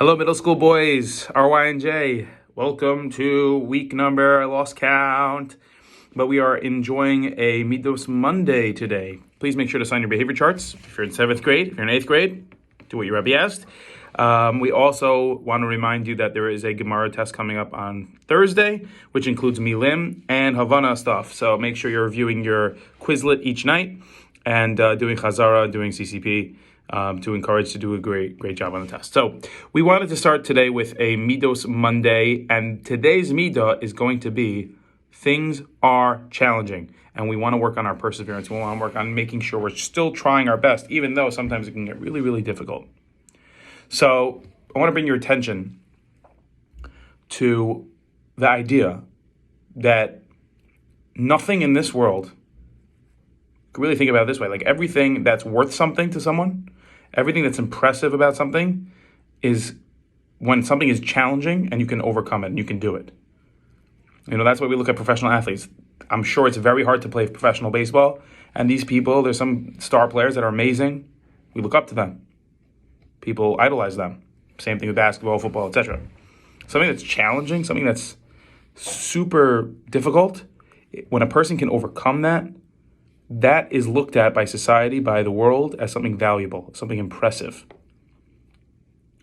Hello, middle school boys, RY and J. Welcome to week number, I lost count, but we are enjoying a Middos Monday today. Please make sure to sign your behavior charts. If you're in 7th grade, if you're in 8th grade, do what your Rebbe asked. We also want to remind you that there is a Gemara test coming up on Thursday, which includes Milim and Havana stuff. So make sure you're reviewing your Quizlet each night and doing Chazara, doing CCP. To encourage to do a great job on the test. So we wanted to start today with a Middos Monday, and today's Midah is going to be things are challenging, and we want to work on our perseverance. We want to work on making sure we're still trying our best, even though sometimes it can get really, really difficult. So I want to bring your attention to the idea that nothing in this world, really think about it this way, like everything that's worth something to someone, everything that's impressive about something is when something is challenging and you can overcome it and you can do it. That's why we look at professional athletes. I'm sure it's very hard to play professional baseball, and these people, there's some star players that are amazing. We look up to them. People idolize them. Same thing with basketball, football, etc. Something that's challenging, something that's super difficult, when a person can overcome that, that is looked at by society, by the world, as something valuable, something impressive. I'll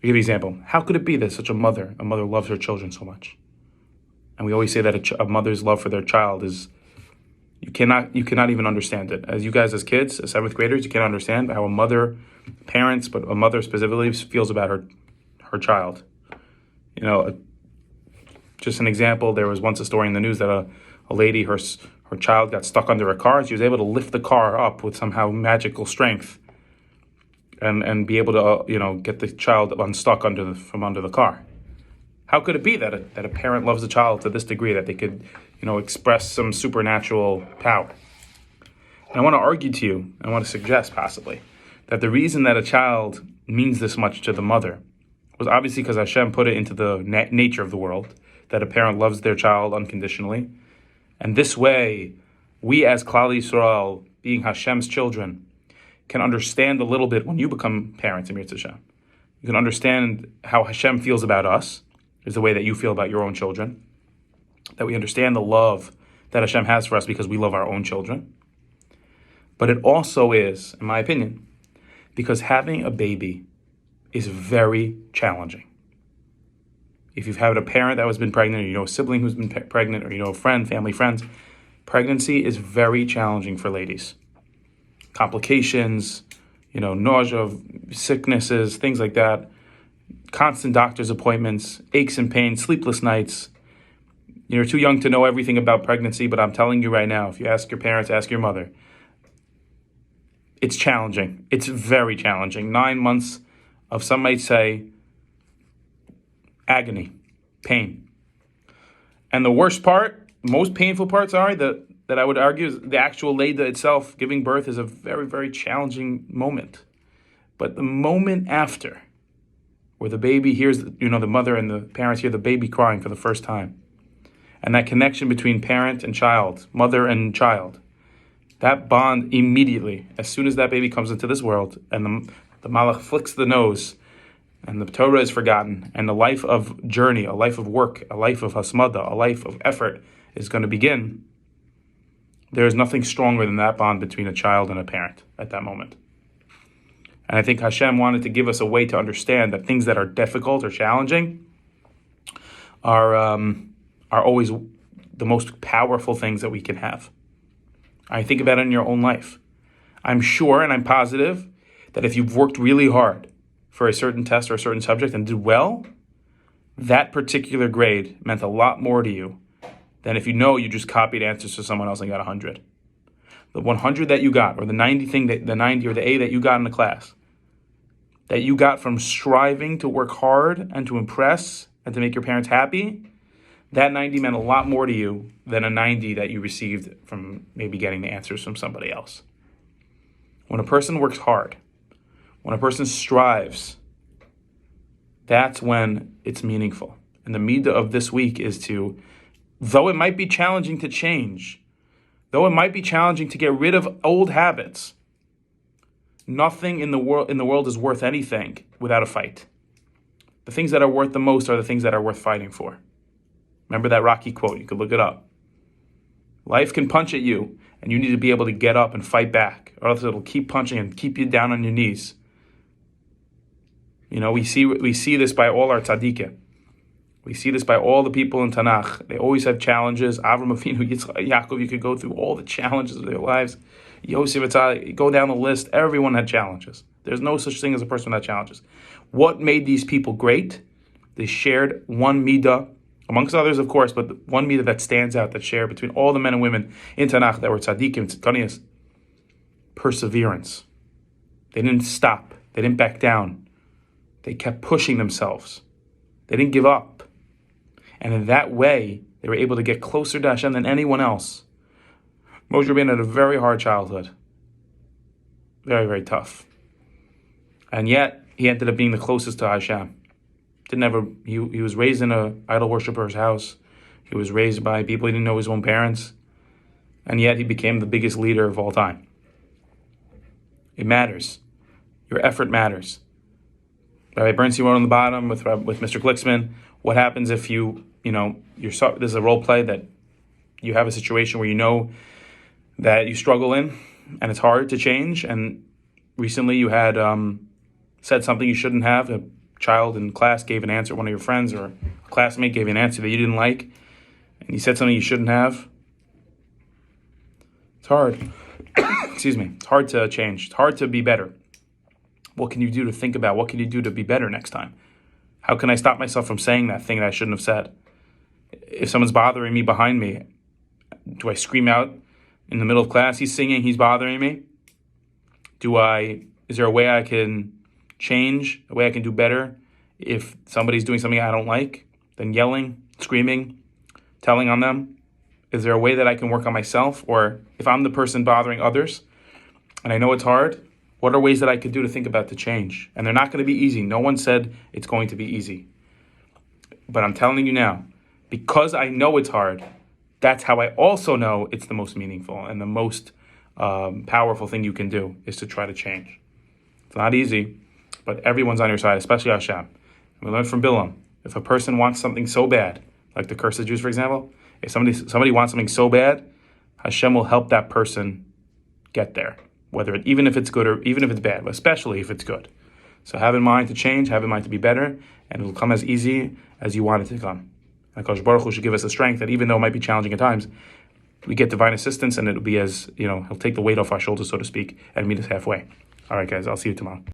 give you an example. How could it be that such a mother loves her children so much? And we always say that a mother's love for their child is, you cannot even understand it. As you guys as kids, as 7th graders, you can't understand how a mother, parents, but a mother specifically feels about her child. Just an example, there was once a story in the news that a lady, her child got stuck under a car, and she was able to lift the car up with somehow magical strength and be able to, get the child unstuck from under the car. How could it be that a parent loves a child to this degree, that they could, express some supernatural power? And I want to argue to you, I want to suggest possibly, that the reason that a child means this much to the mother was obviously because Hashem put it into the nature of the world, that a parent loves their child unconditionally. And this way, we as Klal Yisrael, being Hashem's children, can understand a little bit when you become parents in Mirz Hashem. You can understand how Hashem feels about us, is the way that you feel about your own children. That we understand the love that Hashem has for us because we love our own children. But it also is, in my opinion, because having a baby is very challenging. If you've had a parent that has been pregnant, or you know a sibling who's been pregnant, or you know a friend, family, friends, pregnancy is very challenging for ladies. Complications, nausea, sicknesses, things like that, constant doctor's appointments, aches and pains, sleepless nights. You're too young to know everything about pregnancy, but I'm telling you right now, if you ask your parents, ask your mother, it's challenging. It's very challenging. 9 months of, some might say, agony, pain. And the worst part, most painful parts are that I would argue is the actual Leida itself. Giving birth is a very, very challenging moment. But the moment after, where the baby hears, the mother and the parents hear the baby crying for the first time, and that connection between parent and child, mother and child, that bond immediately, as soon as that baby comes into this world, and the malach flicks the nose, and the Torah is forgotten, and a life of journey, a life of work, a life of hasmada, a life of effort is going to begin. There is nothing stronger than that bond between a child and a parent at that moment. And I think Hashem wanted to give us a way to understand that things that are difficult or challenging are always the most powerful things that we can have. I think about it in your own life. I'm sure and I'm positive that if you've worked really hard for a certain test or a certain subject and did well, that particular grade meant a lot more to you than if you just copied answers to someone else and got 100. The 100 that you got, or the 90 or the A that you got in the class, that you got from striving to work hard and to impress and to make your parents happy, that 90 meant a lot more to you than a 90 that you received from maybe getting the answers from somebody else. When a person works hard, when a person strives, that's when it's meaningful. And the midah of this week is to, though it might be challenging to change, though it might be challenging to get rid of old habits, nothing in the world is worth anything without a fight. The things that are worth the most are the things that are worth fighting for. Remember that Rocky quote. You could look it up. Life can punch at you, and you need to be able to get up and fight back, or else it'll keep punching and keep you down on your knees. We see this by all our tzaddikim. We see this by all the people in Tanakh. They always have challenges. Avram Avinu, Yitzchak, Yaakov, you could go through all the challenges of their lives. Yosef, go down the list. Everyone had challenges. There's no such thing as a person without challenges. What made these people great? They shared one midah, amongst others, of course, but one midah that stands out, that shared between all the men and women in Tanakh that were tzaddikim, tzadkaniyas: perseverance. They didn't stop. They didn't back down. They kept pushing themselves. They didn't give up. And in that way, they were able to get closer to Hashem than anyone else. Moshe Rabbeinu had a very hard childhood. Very, very tough. And yet, he ended up being the closest to Hashem. He was raised in an idol worshiper's house. He was raised by people he didn't know his own parents. And yet, he became the biggest leader of all time. It matters. Your effort matters. Rabbi Bernstein wrote on the bottom with Mr. Glicksman, what happens if there's a role play that you have a situation where you know that you struggle in and it's hard to change, and recently you had said something you shouldn't have. A child in class gave an answer, one of your friends or a classmate gave an answer that you didn't like, and you said something you shouldn't have. It's hard. Excuse me. It's hard to change. It's hard to be better. What can you do to think about? What can you do to be better next time? How can I stop myself from saying that thing that I shouldn't have said? If someone's bothering me behind me, do I scream out in the middle of class, he's singing, he's bothering me? Is there a way I can change, a way I can do better if somebody's doing something I don't like, then yelling, screaming, telling on them? Is there a way that I can work on myself? Or if I'm the person bothering others and I know it's hard, what are ways that I could do to think about the change? And they're not going to be easy. No one said it's going to be easy. But I'm telling you now, because I know it's hard, that's how I also know it's the most meaningful and the most powerful thing you can do is to try to change. It's not easy, but everyone's on your side, especially Hashem. We learned from Bilam, if a person wants something so bad, like the curse of Jews, for example, if somebody wants something so bad, Hashem will help that person get there. Even if it's good or even if it's bad, but especially if it's good. So have in mind to change, have in mind to be better, and it will come as easy as you want it to come. And HaKadosh Baruch Hu should give us the strength that even though it might be challenging at times, we get divine assistance, and it'll be he'll take the weight off our shoulders, so to speak, and meet us halfway. All right, guys, I'll see you tomorrow.